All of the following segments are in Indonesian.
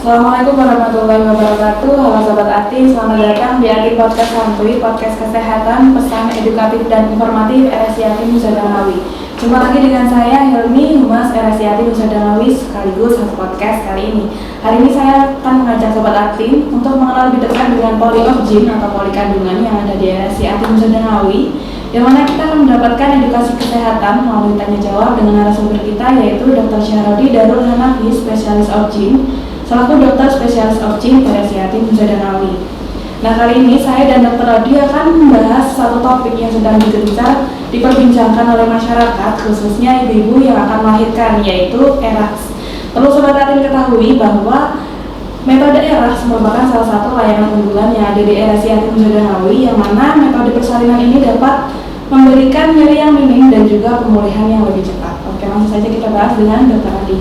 Assalamualaikum warahmatullahi wabarakatuh. Halo Sobat Ati, selamat datang di Ati Podcast Santuy, podcast kesehatan, pesan edukatif dan informatif RSI Ati Nusa Danawi. Jumpa lagi dengan saya Helmi, Humas RSI Ati Nusa Danawi, sekaligus host podcast kali ini. Hari ini saya akan mengajak Sobat Ati untuk mengenal lebih dekat dengan poli of gene atau poli kandungan yang ada di RSI Ati Nusa Danawi, yang mana kita akan mendapatkan edukasi kesehatan melalui tanya jawab dengan narasumber kita, yaitu Dr. Syahrodi Darul Hanafi, spesialis of gene, selaku dokter spesialis of gene RSI Ati Nusa Danawi. Nah, kali ini saya dan Dr. Rodi akan membahas satu topik yang sedang diperbincangkan oleh masyarakat, khususnya ibu-ibu yang akan melahirkan, yaitu ERAS. Perlu Sobat Ati ketahui bahwa metode ERAS merupakan salah satu layanan unggulan yang ada di RSI Ati Nusa Danawi, yang mana metode persalinan ini dapat memberikan nyeri yang minim dan juga pemulihan yang lebih cepat. Oke, langsung saja kita bahas dengan Dr. Rodi.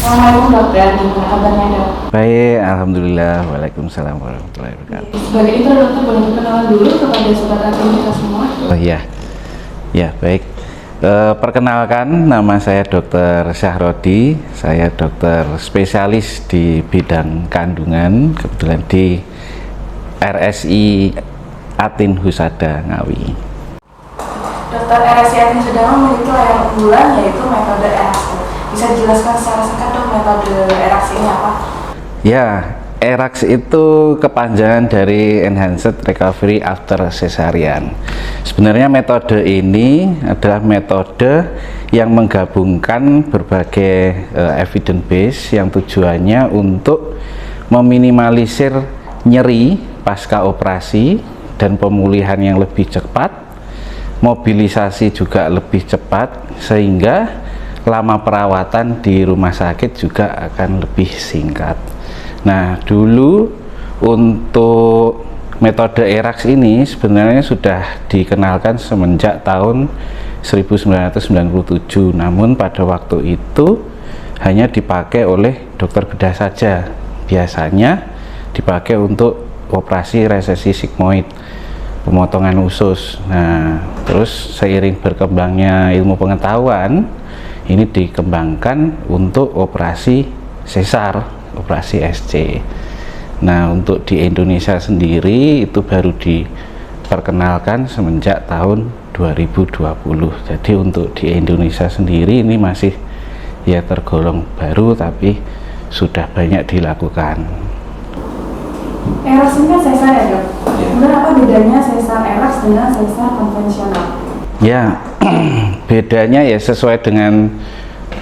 Assalamualaikum dokter, gimana kabarnya dok? Baik, alhamdulillah. Waalaikumsalam warahmatullahi wabarakatuh. Sebagai intro dokter, boleh perkenalan dulu kepada Sobat Ati kita semua? Oh iya, ya baik. Perkenalkan, nama saya Dr. Syahrodi. Saya dokter spesialis di bidang kandungan, kebetulan di RSI Atin Husada Ngawi. Dokter RSI Ati Nusa Danawi memiliki layanan unggulan, yaitu metode ERAS. Bisa dijelaskan secara singkat dong metode ERAS ini apa? Ya, ERAS itu kepanjangan dari Enhanced Recovery After Cesarean. Sebenarnya metode ini adalah metode yang menggabungkan berbagai evidence base yang tujuannya untuk meminimalisir nyeri pasca operasi dan pemulihan yang lebih cepat, mobilisasi juga lebih cepat, sehingga lama perawatan di rumah sakit juga akan lebih singkat. Nah, dulu untuk metode ERAS ini sebenarnya sudah dikenalkan semenjak tahun 1997, namun pada waktu itu hanya dipakai oleh dokter bedah saja. Biasanya dipakai untuk operasi resesi sigmoid, pemotongan usus. Nah, terus seiring berkembangnya ilmu pengetahuan, ini dikembangkan untuk operasi sesar, operasi SC. Nah, untuk di Indonesia sendiri itu baru diperkenalkan semenjak tahun 2020. Jadi untuk di Indonesia sendiri ini masih ya tergolong baru, tapi sudah banyak dilakukan. ERAS ini kan sesar ya dok? Kemudian apa bedanya sesar ERAS dengan sesar konvensional? Ya, bedanya ya sesuai dengan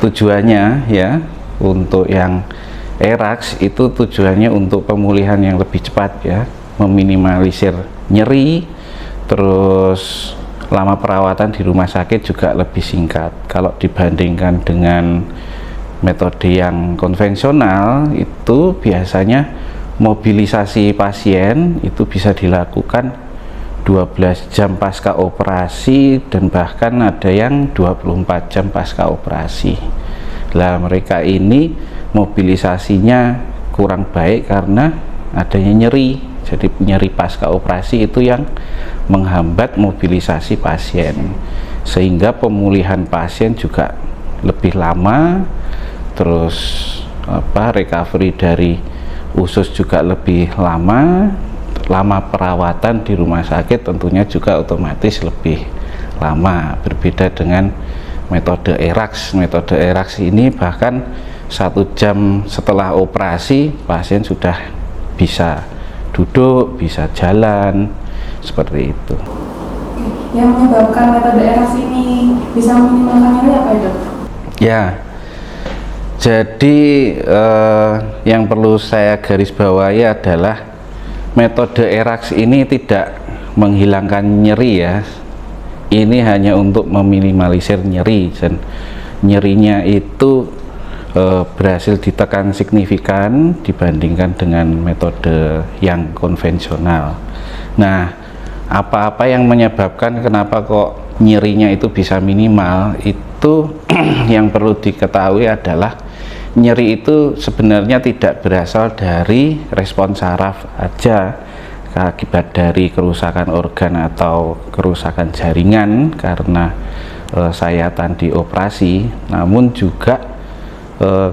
tujuannya ya. Untuk yang ERAS itu tujuannya untuk pemulihan yang lebih cepat ya, meminimalisir nyeri, terus lama perawatan di rumah sakit juga lebih singkat. Kalau dibandingkan dengan metode yang konvensional, itu biasanya mobilisasi pasien itu bisa dilakukan 12 jam pasca operasi, dan bahkan ada yang 24 jam pasca operasi. Lah, mereka ini mobilisasinya kurang baik karena adanya nyeri. Jadi nyeri pasca operasi itu yang menghambat mobilisasi pasien, sehingga pemulihan pasien juga lebih lama, terus recovery dari usus juga lebih lama perawatan di rumah sakit tentunya juga otomatis lebih lama. Berbeda dengan metode ERAS. Metode ERAS ini bahkan 1 jam setelah operasi pasien sudah bisa duduk, bisa jalan, seperti itu. Yang menyebabkan metode ERAS ini bisa meminimalkan nyeri apa ya dok? Ya, jadi yang perlu saya garis bawahi adalah metode ERAS ini tidak menghilangkan nyeri ya. Ini hanya untuk meminimalisir nyeri, dan nyerinya itu berhasil ditekan signifikan dibandingkan dengan metode yang konvensional. Nah, apa-apa yang menyebabkan kenapa kok nyerinya itu bisa minimal, itu yang perlu diketahui adalah nyeri itu sebenarnya tidak berasal dari respon saraf aja, akibat dari kerusakan organ atau kerusakan jaringan karena sayatan di operasi, namun juga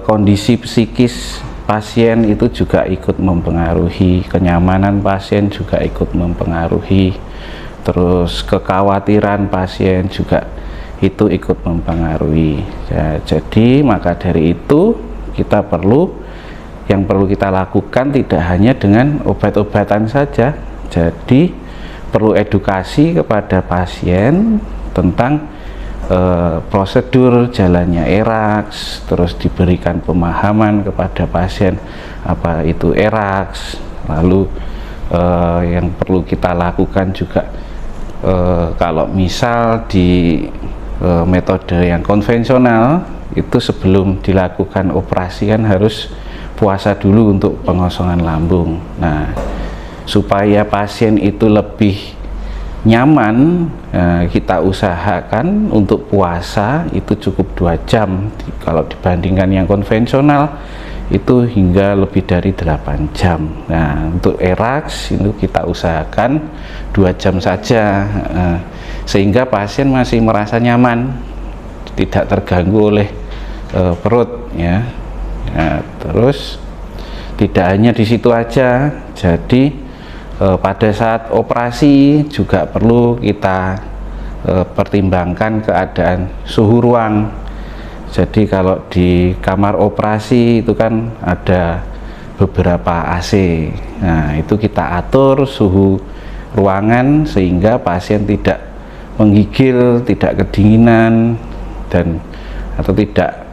kondisi psikis pasien itu juga ikut mempengaruhi, kenyamanan pasien juga ikut mempengaruhi, terus kekhawatiran pasien juga itu ikut mempengaruhi. Ya, jadi maka dari itu yang perlu kita lakukan tidak hanya dengan obat-obatan saja, jadi perlu edukasi kepada pasien tentang prosedur jalannya ERAX, terus diberikan pemahaman kepada pasien apa itu ERAX. Lalu yang perlu kita lakukan juga kalau misal di metode yang konvensional itu sebelum dilakukan operasi kan harus puasa dulu untuk pengosongan lambung. Nah, supaya pasien itu lebih nyaman, kita usahakan untuk puasa itu cukup 2 jam. Kalau dibandingkan yang konvensional itu hingga lebih dari 8 jam. Nah, untuk ERAX itu kita usahakan 2 jam saja, sehingga pasien masih merasa nyaman, tidak terganggu oleh perut ya. Nah, terus tidak hanya di situ aja, jadi pada saat operasi juga perlu kita pertimbangkan keadaan suhu ruang. Jadi kalau di kamar operasi itu kan ada beberapa AC. Nah, itu kita atur suhu ruangan sehingga pasien tidak menggigil, tidak kedinginan atau tidak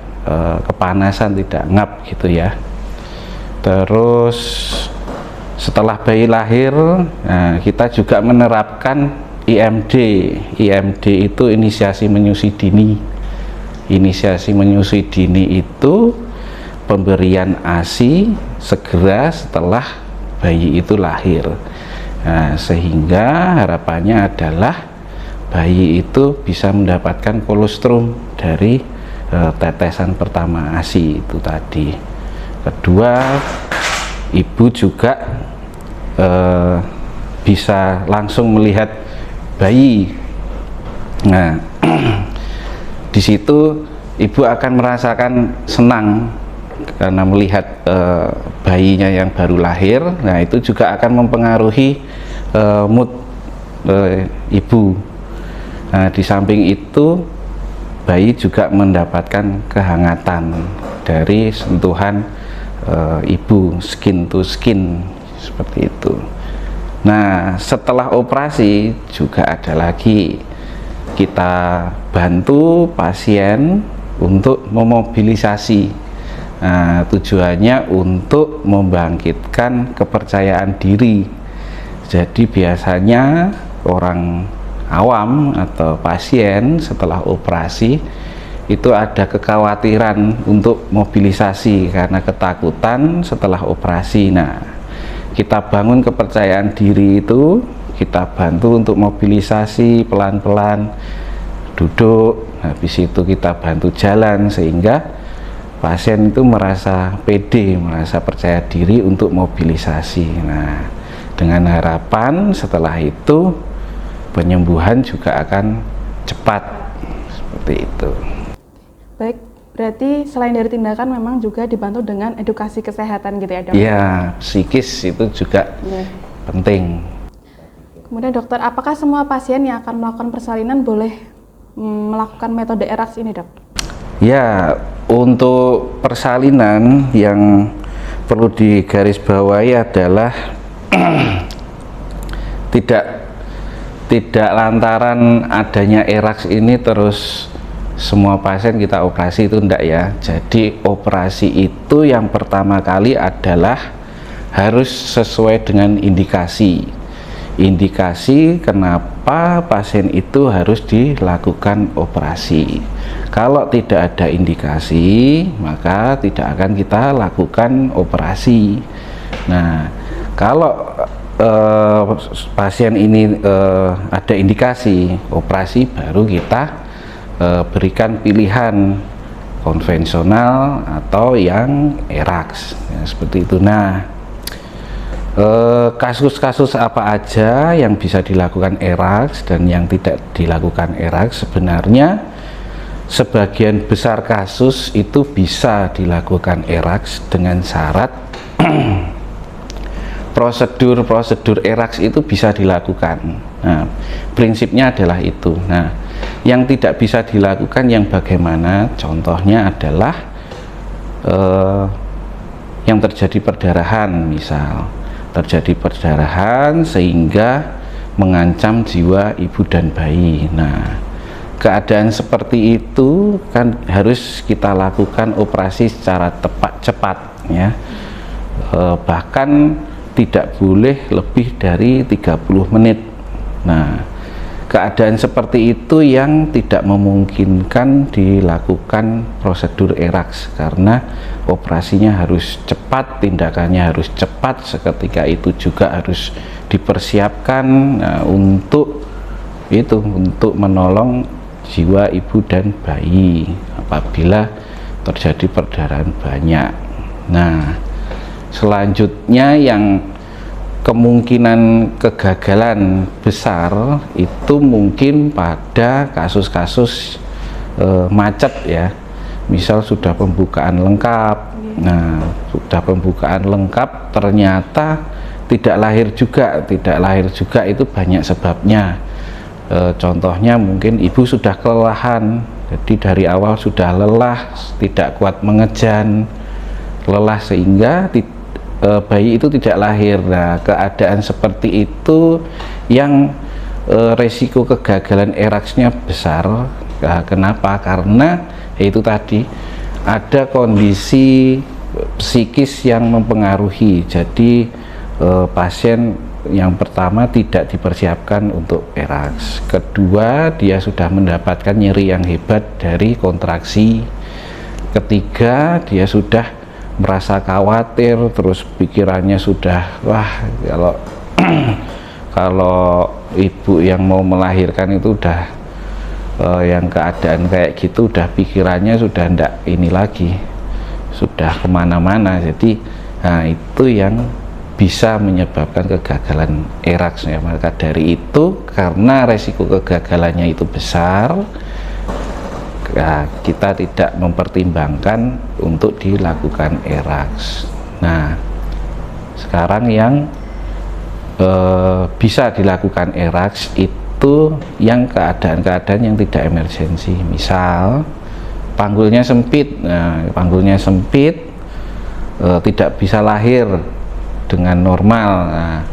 kepanasan, tidak ngap gitu ya. Terus setelah bayi lahir, kita juga menerapkan IMD. IMD itu inisiasi menyusui dini. Inisiasi menyusui dini itu pemberian ASI segera setelah bayi itu lahir. Nah, sehingga harapannya adalah bayi itu bisa mendapatkan kolostrum dari tetesan pertama ASI itu tadi. Kedua, ibu juga bisa langsung melihat bayi. Nah, di situ ibu akan merasakan senang karena melihat bayinya yang baru lahir. Nah, itu juga akan mempengaruhi mood ibu. Nah, di samping itu bayi juga mendapatkan kehangatan dari sentuhan ibu, skin to skin, seperti itu. Nah, setelah operasi juga ada lagi, kita bantu pasien untuk memobilisasi. Nah, tujuannya untuk membangkitkan kepercayaan diri. Jadi biasanya orang awam atau pasien setelah operasi itu ada kekhawatiran untuk mobilisasi karena ketakutan setelah operasi. Nah, kita bangun kepercayaan diri itu, kita bantu untuk mobilisasi pelan-pelan, duduk, habis itu kita bantu jalan sehingga pasien itu merasa pede, merasa percaya diri untuk mobilisasi. Nah, dengan harapan setelah itu penyembuhan juga akan cepat, seperti itu. Baik, berarti selain dari tindakan memang juga dibantu dengan edukasi kesehatan gitu ya, Dok? Iya, psikis itu juga penting. Kemudian dokter, apakah semua pasien yang akan melakukan persalinan boleh melakukan metode ERAX ini, Dok? Ya, untuk persalinan yang perlu digarisbawahi adalah tidak lantaran adanya ERAX ini terus semua pasien kita operasi, itu enggak ya. Jadi operasi itu yang pertama kali adalah harus sesuai dengan indikasi kenapa pasien itu harus dilakukan operasi. Kalau tidak ada indikasi, maka tidak akan kita lakukan operasi. Nah, kalau pasien ini ada indikasi operasi, baru kita berikan pilihan konvensional atau yang ERAX ya, seperti itu. Nah, kasus-kasus apa aja yang bisa dilakukan ERAX dan yang tidak dilakukan ERAX? Sebenarnya sebagian besar kasus itu bisa dilakukan ERAX dengan syarat prosedur ERAX itu bisa dilakukan. Nah, prinsipnya adalah itu. Nah, yang tidak bisa dilakukan yang bagaimana? Contohnya adalah yang terjadi perdarahan, misal terjadi perdarahan sehingga mengancam jiwa ibu dan bayi. Nah, keadaan seperti itu kan harus kita lakukan operasi secara cepat ya. Bahkan tidak boleh lebih dari 30 menit. Nah, keadaan seperti itu yang tidak memungkinkan dilakukan prosedur ERAX karena operasinya harus cepat, tindakannya harus cepat, seketika itu juga harus dipersiapkan untuk menolong jiwa ibu dan bayi apabila terjadi perdarahan banyak. Nah, selanjutnya yang kemungkinan kegagalan besar itu mungkin pada kasus-kasus macet ya, misal sudah pembukaan lengkap. Nah, sudah pembukaan lengkap ternyata tidak lahir juga itu banyak sebabnya. Contohnya mungkin ibu sudah kelelahan, jadi dari awal sudah lelah, tidak kuat mengejan, lelah sehingga bayi itu tidak lahir. Nah, keadaan seperti itu yang resiko kegagalan ERAX-nya besar. Nah, kenapa? Karena itu tadi ada kondisi psikis yang mempengaruhi. Jadi pasien yang pertama tidak dipersiapkan untuk ERAX. Kedua, dia sudah mendapatkan nyeri yang hebat dari kontraksi. Ketiga, dia sudah merasa khawatir, terus pikirannya sudah kalau ibu yang mau melahirkan itu udah yang keadaan kayak gitu, udah pikirannya sudah ndak ini lagi, sudah kemana-mana. Jadi nah, itu yang bisa menyebabkan kegagalan ERAX ya. Maka dari itu, karena resiko kegagalannya itu besar, kita tidak mempertimbangkan untuk dilakukan ERAX. Nah, sekarang yang bisa dilakukan ERAX itu yang keadaan-keadaan yang tidak emergensi. Misal panggulnya sempit, tidak bisa lahir dengan normal. Nah,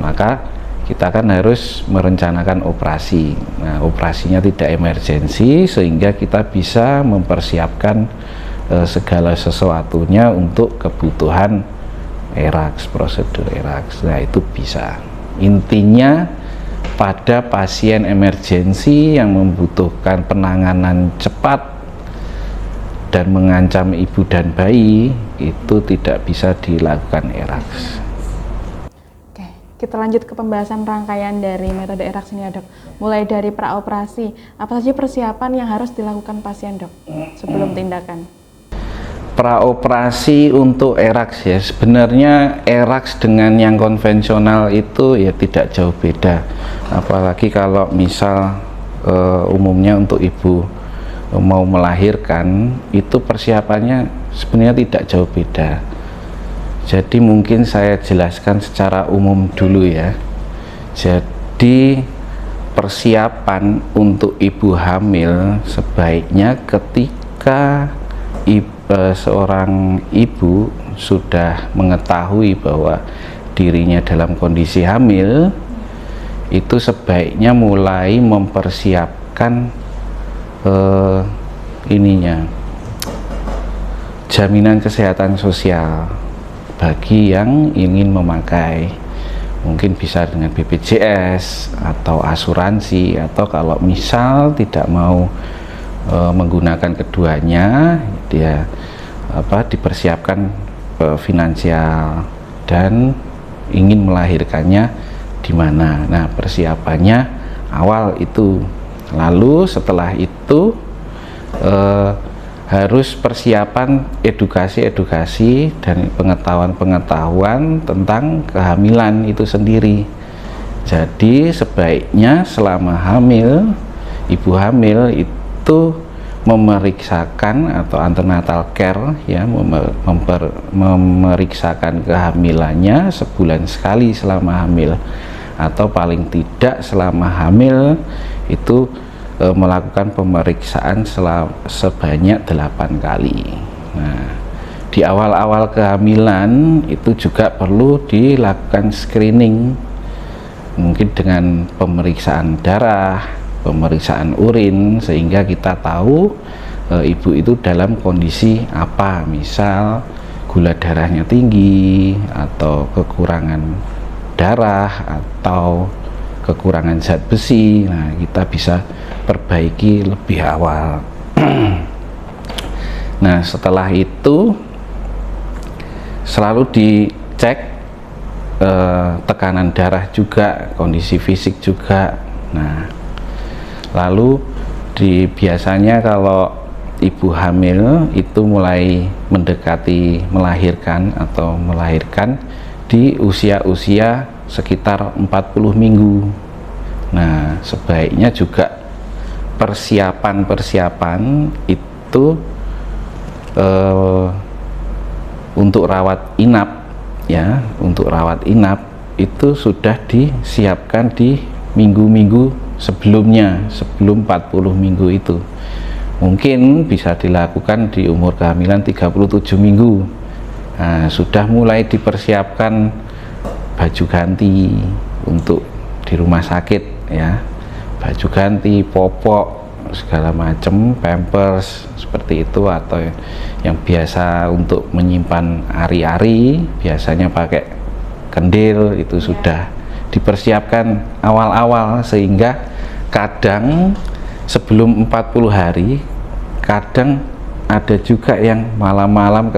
maka kita kan harus merencanakan operasi. Nah, operasinya tidak emergensi sehingga kita bisa mempersiapkan segala sesuatunya untuk kebutuhan ERAX, prosedur ERAX. Nah, itu bisa. Intinya pada pasien emergensi yang membutuhkan penanganan cepat dan mengancam ibu dan bayi, itu tidak bisa dilakukan ERAX. Kita lanjut ke pembahasan rangkaian dari metode ERAX ini ya, Dok. Mulai dari praoperasi, apa saja persiapan yang harus dilakukan pasien, Dok, sebelum tindakan? Praoperasi untuk ERAX ya, sebenarnya ERAX dengan yang konvensional itu ya tidak jauh beda. Apalagi kalau misal umumnya untuk ibu mau melahirkan, itu persiapannya sebenarnya tidak jauh beda. Jadi mungkin saya jelaskan secara umum dulu ya. Jadi persiapan untuk ibu hamil sebaiknya ketika seorang ibu sudah mengetahui bahwa dirinya dalam kondisi hamil, itu sebaiknya mulai mempersiapkan jaminan kesehatan sosial bagi yang ingin memakai. Mungkin bisa dengan BPJS atau asuransi, atau kalau misal tidak mau menggunakan keduanya, dia dipersiapkan finansial dan ingin melahirkannya di mana. Nah, persiapannya awal itu. Lalu setelah itu harus persiapan edukasi dan pengetahuan tentang kehamilan itu sendiri. Jadi sebaiknya selama hamil, ibu hamil itu memeriksakan atau antenatal care ya, memeriksakan kehamilannya sebulan sekali selama hamil, atau paling tidak selama hamil itu melakukan pemeriksaan sebanyak 8 kali. Nah, di awal-awal kehamilan itu juga perlu dilakukan screening, mungkin dengan pemeriksaan darah, pemeriksaan urin, sehingga kita tahu ibu itu dalam kondisi apa, misal gula darahnya tinggi atau kekurangan darah atau kekurangan zat besi. Nah, kita bisa perbaiki lebih awal. Nah, setelah itu selalu dicek tekanan darah juga, kondisi fisik juga. Nah, lalu biasanya kalau ibu hamil itu mulai mendekati melahirkan atau melahirkan di usia sekitar 40 minggu. Nah, sebaiknya juga persiapan itu untuk rawat inap ya, untuk rawat inap itu sudah disiapkan di minggu-minggu sebelum 40 minggu itu. Mungkin bisa dilakukan di umur kehamilan 37 minggu. Nah, sudah mulai dipersiapkan baju ganti untuk di rumah sakit ya, baju ganti, popok segala macam, pampers seperti itu, atau yang biasa untuk menyimpan ari-ari biasanya pakai kendil, itu sudah dipersiapkan awal-awal, sehingga kadang sebelum 40 hari kadang ada juga yang malam-malam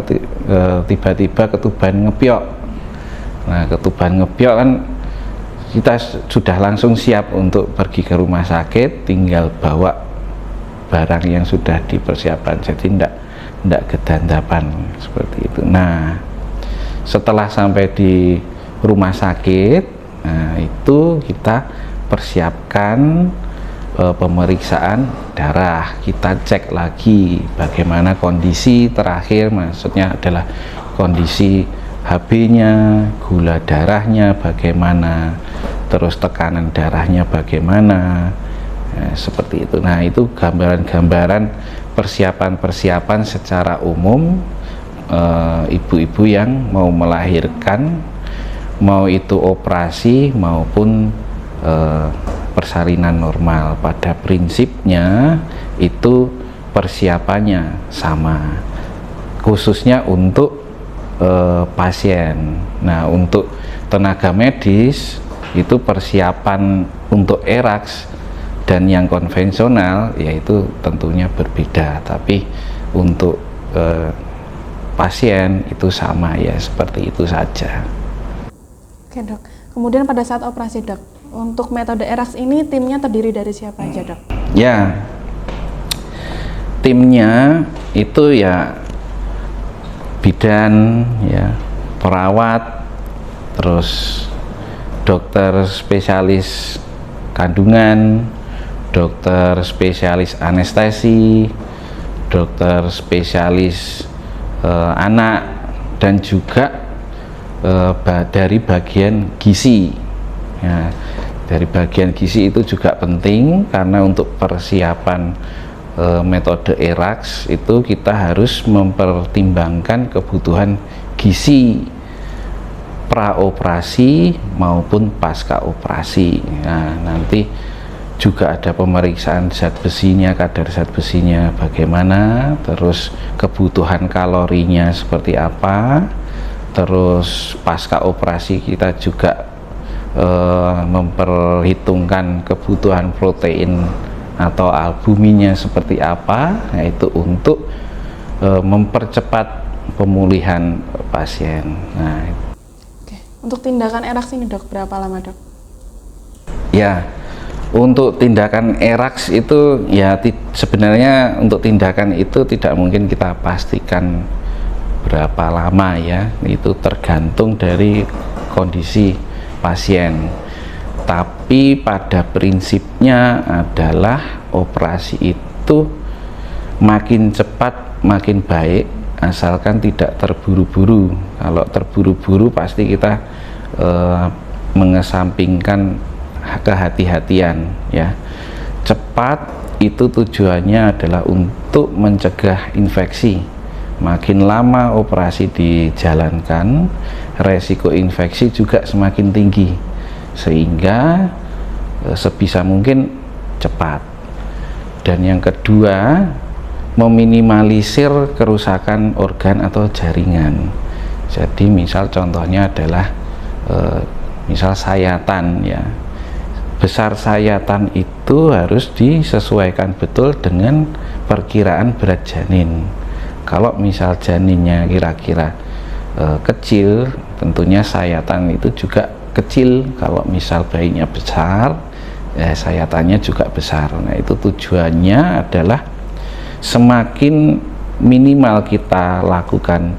tiba-tiba ketuban ngepiok. Nah, ketuban ngepiok kan kita sudah langsung siap untuk pergi ke rumah sakit, tinggal bawa barang yang sudah dipersiapkan, jadi tidak kedandapan seperti itu. Nah, setelah sampai di rumah sakit, nah itu kita persiapkan pemeriksaan darah, kita cek lagi bagaimana kondisi terakhir, maksudnya adalah kondisi HB-nya, gula darahnya bagaimana, terus tekanan darahnya bagaimana, seperti itu. Nah, itu gambaran-gambaran persiapan secara umum ibu-ibu yang mau melahirkan, mau itu operasi maupun persalinan normal. Pada prinsipnya itu persiapannya sama, khususnya untuk pasien. Nah, untuk tenaga medis itu persiapan untuk ERAX dan yang konvensional yaitu tentunya berbeda, tapi untuk pasien itu sama ya, seperti itu saja. Oke dok, kemudian pada saat operasi dok, untuk metode ERAX ini timnya terdiri dari siapa aja dok? Ya, timnya itu ya bidan ya, perawat, terus dokter spesialis kandungan, dokter spesialis anestesi, dokter spesialis anak, dan juga dari bagian gizi ya. Dari bagian gizi itu juga penting, karena untuk persiapan metode ERAX itu kita harus mempertimbangkan kebutuhan gizi praoperasi maupun pasca operasi. Nah, nanti juga ada pemeriksaan zat besinya, kadar zat besinya bagaimana, terus kebutuhan kalorinya seperti apa, terus pasca operasi kita juga memperhitungkan kebutuhan protein atau albuminnya seperti apa, yaitu untuk mempercepat pemulihan pasien. Nah, oke. Untuk tindakan ERAX ini dok, berapa lama dok? Ya, Untuk tindakan ERAX itu ya sebenarnya untuk tindakan itu tidak mungkin kita pastikan berapa lama ya, itu tergantung dari kondisi pasien. Tapi pada prinsipnya adalah operasi itu makin cepat makin baik, asalkan tidak terburu-buru. Kalau terburu-buru pasti kita mengesampingkan kehati-hatian ya. Cepat itu tujuannya adalah untuk mencegah infeksi. Makin lama operasi dijalankan, resiko infeksi juga semakin tinggi, sehingga sebisa mungkin cepat. Dan yang kedua, meminimalisir kerusakan organ atau jaringan. Jadi misal contohnya adalah misal sayatan ya, besar sayatan itu harus disesuaikan betul dengan perkiraan berat janin. Kalau misal janinnya kira-kira kecil, tentunya sayatan itu juga kecil. Kalau misal bayinya besar, sayatannya juga besar. Nah, itu tujuannya adalah semakin minimal kita lakukan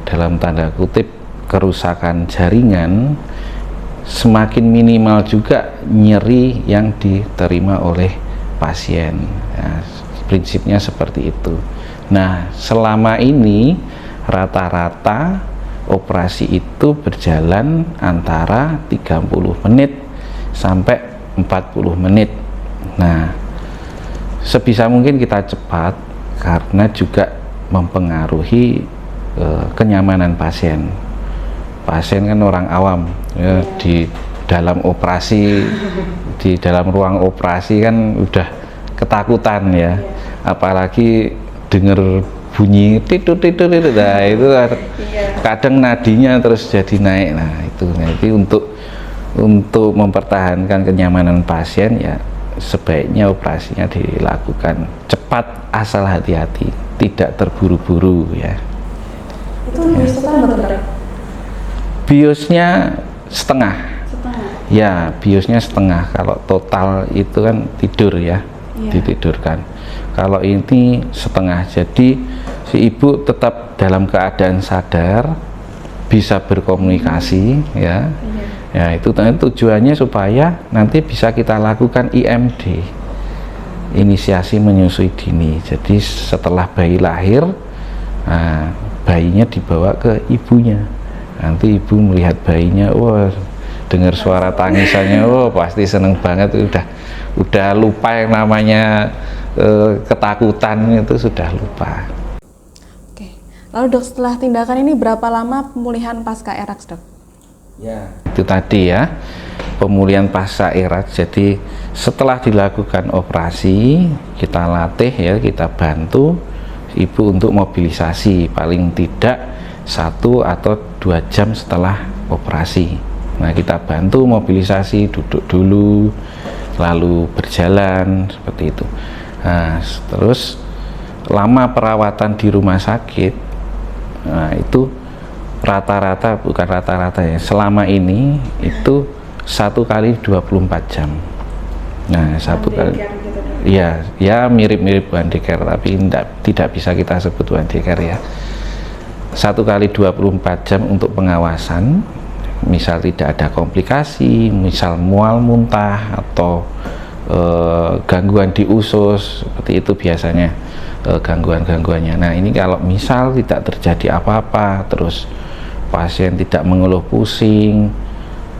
dalam tanda kutip kerusakan jaringan, semakin minimal juga nyeri yang diterima oleh pasien. Nah, prinsipnya seperti itu. Nah, selama ini rata-rata operasi itu berjalan antara 30 menit sampai 40 menit. Nah, sebisa mungkin kita cepat karena juga mempengaruhi kenyamanan pasien. Pasien kan orang awam ya, di dalam operasi, di dalam ruang operasi kan udah ketakutan ya, apalagi dengar bunyi tidur, nah itu kadang nadinya terus jadi naik. Nah itu untuk mempertahankan kenyamanan pasien ya, sebaiknya operasinya dilakukan cepat asal hati-hati, tidak terburu-buru ya. Itu biasanya dokter? Biosnya setengah. Ya, biosnya setengah. Kalau total itu kan tidur ya, ditidurkan. Kalau ini setengah, jadi si ibu tetap dalam keadaan sadar, bisa berkomunikasi ya. Ya, itu tujuannya supaya nanti bisa kita lakukan IMD, inisiasi menyusui dini. Jadi setelah bayi lahir, nah, bayinya dibawa ke ibunya. Nanti ibu melihat bayinya, wah, dengar suara tangisannya, wah pasti seneng banget. Udah lupa yang namanya ketakutan, itu sudah lupa. Oke. Lalu dok, setelah tindakan ini berapa lama pemulihan pasca ERAX, dok? Ya, itu tadi ya, pemulihan pasca ERAX. Jadi setelah dilakukan operasi, kita latih ya, kita bantu ibu untuk mobilisasi paling tidak 1 atau 2 jam setelah operasi. Nah, kita bantu mobilisasi, duduk dulu, lalu berjalan seperti itu. Nah, terus lama perawatan di rumah sakit, nah itu rata-rata, bukan rata-rata ya, selama ini itu 1 kali 24 jam. Nah, 1 kali ya mirip-mirip one day care, tapi tidak bisa kita sebut one day care ya. 1 kali 24 jam untuk pengawasan, misal tidak ada komplikasi, misal mual muntah atau gangguan di usus, seperti itu biasanya gangguan-gangguannya. Nah, ini kalau misal tidak terjadi apa-apa, terus pasien tidak mengeluh pusing,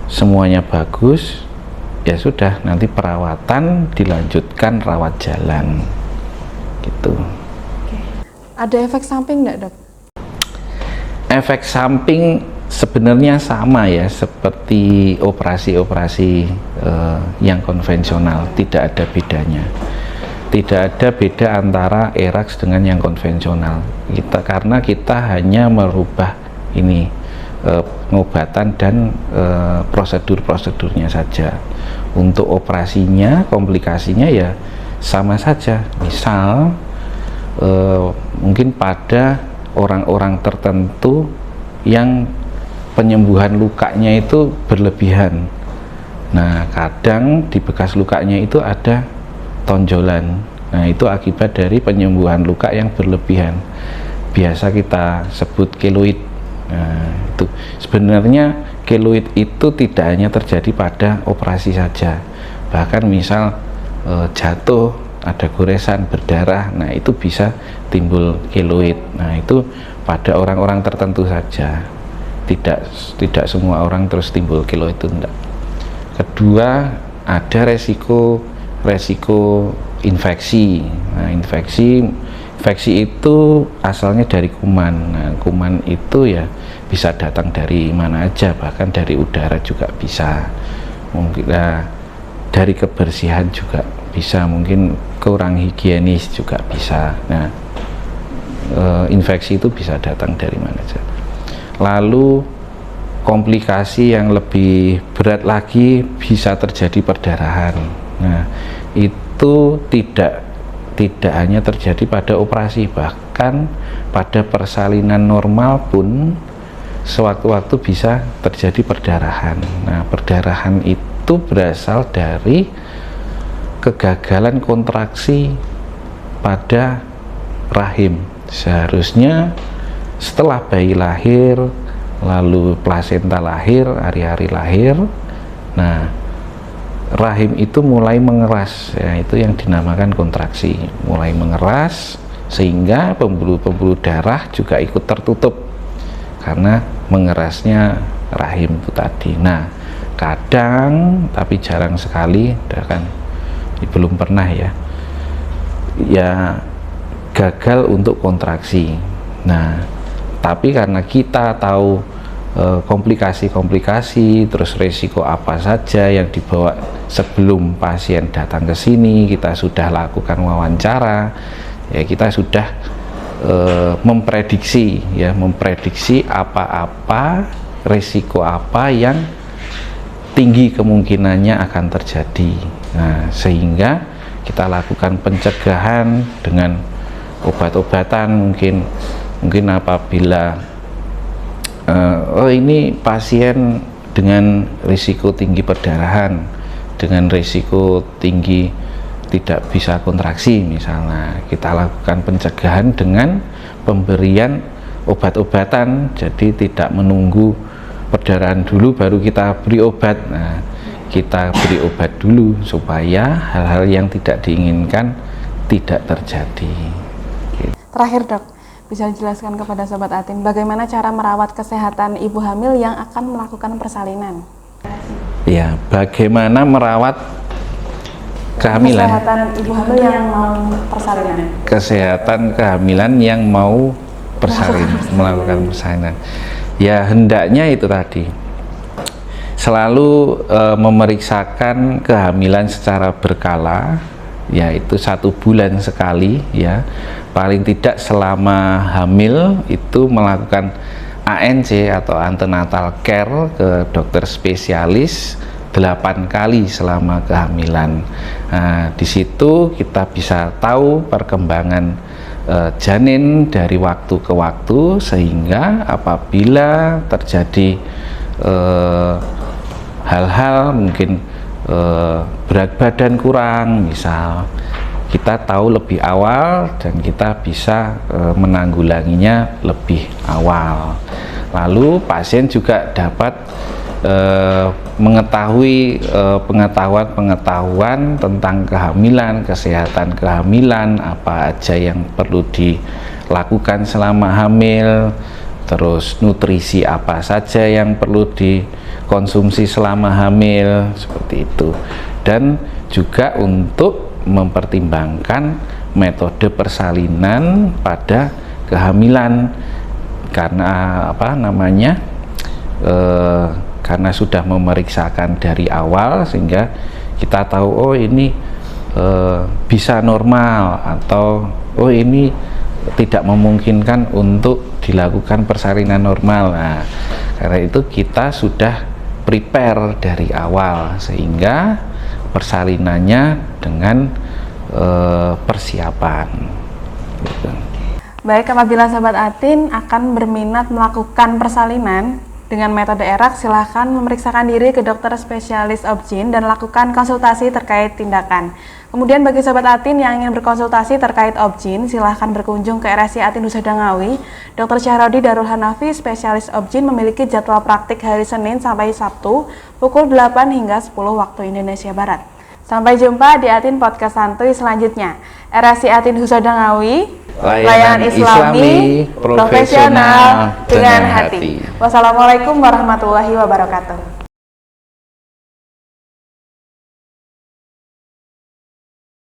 semuanya bagus, ya sudah, nanti perawatan dilanjutkan rawat jalan gitu. Ada efek samping enggak, dok? Efek samping sebenarnya sama ya, seperti operasi-operasi yang konvensional, tidak ada bedanya. Tidak ada beda antara ERAX dengan yang konvensional. Karena kita hanya merubah ini pengobatan dan prosedur-prosedurnya saja. Untuk operasinya, komplikasinya ya sama saja. Misal mungkin pada orang-orang tertentu yang penyembuhan lukanya itu berlebihan Nah, kadang di bekas lukanya itu ada tonjolan. Nah, itu akibat dari penyembuhan luka yang berlebihan. Biasa kita sebut keloid. Nah, itu sebenarnya keloid itu tidak hanya terjadi pada operasi saja. Bahkan misal jatuh, ada goresan, berdarah, nah itu bisa timbul keloid. Nah, itu pada orang-orang tertentu saja. Tidak semua orang terus timbul keloid itu enggak. Kedua, ada resiko infeksi. Nah, infeksi itu asalnya dari kuman. Nah, kuman itu ya bisa datang dari mana aja, bahkan dari udara juga bisa. Mungkin dari kebersihan juga bisa, mungkin kurang higienis juga bisa. Nah, infeksi itu bisa datang dari mana aja. Lalu komplikasi yang lebih berat lagi bisa terjadi perdarahan. Nah, itu tidak hanya terjadi pada operasi, bahkan pada persalinan normal pun sewaktu-waktu bisa terjadi perdarahan. Nah, perdarahan itu berasal dari kegagalan kontraksi pada rahim. Seharusnya setelah bayi lahir, lalu plasenta lahir, hari-hari lahir, nah rahim itu mulai mengeras, ya, itu yang dinamakan kontraksi, mulai mengeras sehingga pembuluh-pembuluh darah juga ikut tertutup karena mengerasnya rahim itu tadi. Nah, kadang, tapi jarang sekali, kan belum pernah ya gagal untuk kontraksi. Nah, tapi karena kita tahu komplikasi-komplikasi, terus resiko apa saja yang dibawa sebelum pasien datang ke sini, kita sudah lakukan wawancara, ya kita sudah memprediksi apa-apa, resiko apa yang tinggi kemungkinannya akan terjadi. Nah, sehingga kita lakukan pencegahan dengan obat-obatan, mungkin apabila ini pasien dengan risiko tinggi perdarahan, dengan risiko tinggi tidak bisa kontraksi misalnya, kita lakukan pencegahan dengan pemberian obat-obatan. Jadi tidak menunggu perdarahan dulu baru kita beri obat. Nah, kita beri obat dulu supaya hal-hal yang tidak diinginkan tidak terjadi. Terakhir dok, bisa dijelaskan kepada Sobat Atin bagaimana cara merawat kesehatan ibu hamil yang akan melakukan persalinan? Ya, bagaimana merawat kehamilan? Kesehatan ibu hamil yang mau persalinan. Kesehatan kehamilan yang mau melakukan persalinan. Ya, hendaknya itu tadi selalu memeriksakan kehamilan secara berkala, yaitu 1 bulan sekali, ya paling tidak selama hamil itu melakukan ANC atau antenatal care ke dokter spesialis 8 kali selama kehamilan. Nah, di situ kita bisa tahu perkembangan janin dari waktu ke waktu, sehingga apabila terjadi hal-hal mungkin berat badan kurang misal, kita tahu lebih awal dan kita bisa menanggulanginya lebih awal. Lalu pasien juga dapat mengetahui pengetahuan tentang kehamilan, kesehatan kehamilan, apa aja yang perlu dilakukan selama hamil, terus nutrisi apa saja yang perlu dikonsumsi selama hamil, seperti itu. Dan juga untuk mempertimbangkan metode persalinan pada kehamilan, karena karena sudah memeriksakan dari awal sehingga kita tahu oh ini bisa normal atau oh ini tidak memungkinkan untuk dilakukan persalinan normal. Nah, karena itu kita sudah prepare dari awal sehingga persalinannya dengan persiapan gitu. Baik, apabila Sobat Atin akan berminat melakukan persalinan dengan metode ERAK, silahkan memeriksakan diri ke dokter spesialis obgyn dan lakukan konsultasi terkait tindakan. Kemudian bagi Sobat Atin yang ingin berkonsultasi terkait obgyn, silahkan berkunjung ke RSI Atin Husada Ngawi. Dr. Syahrodi Darul Hanafi, spesialis obgyn, memiliki jadwal praktik hari Senin sampai Sabtu pukul 8 hingga 10 waktu Indonesia Barat. Sampai jumpa di Atin Podcast Santuy selanjutnya. RSI Atin Husada Ngawi, layanan Islami profesional dengan hati. Wassalamualaikum warahmatullahi wabarakatuh.